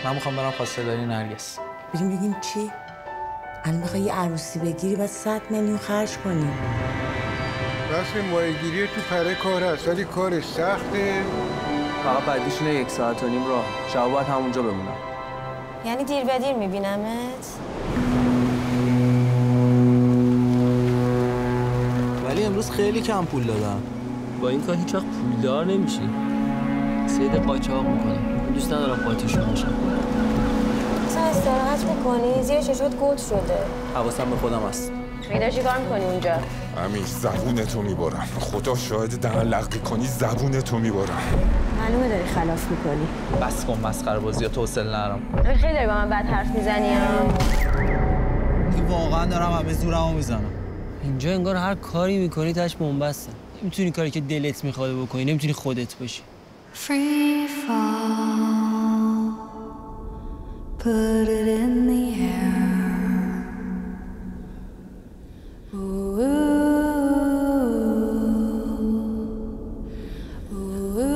من میخوام برم خواستگاری نرگس. بریم بگیم چی؟ الان بخوای یه عروسی بگیری باید 100 میلیون خرج کنی. راست ماهیگیری تو پره کار هست ولی کارش سخته. فقط بعدیش اینه 1.5 ساعت راه. شب باید همونجا بمونم. یعنی دیر به دیر میبینمت؟ ولی امروز خیلی کم پول دادم. با این کار هیچ وقت پولدار نمیشی. سید قاچاق میکنه. دوست ندارم قاطیشون باشم. اصلا استراحت میکنی؟ زیر چشات گود شده. حواسم به خودم هست. میدار چی کار میکنی اونجا؟ امیر زبونتو میبرم. خدا شاهد دهن لقی کنی زبونتو میبرم. معلومه داری خلاف میکنی. بس کن مسخره بازی تو حوصله نرم. خیلی داری با من بد حرف میزنی ها. واقعا دارم همه زورمو میزنم. اینجا انگار هر کاری میکنی تاش بنبسته. نمیتونی کاری که دلت میخواد بکنی، نمیتونی خودت باشی. Free fall, put it in the air. Ooh, ooh,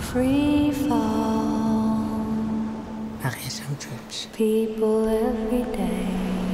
free fall. بقیه‌ش هم جور میشه. People every day.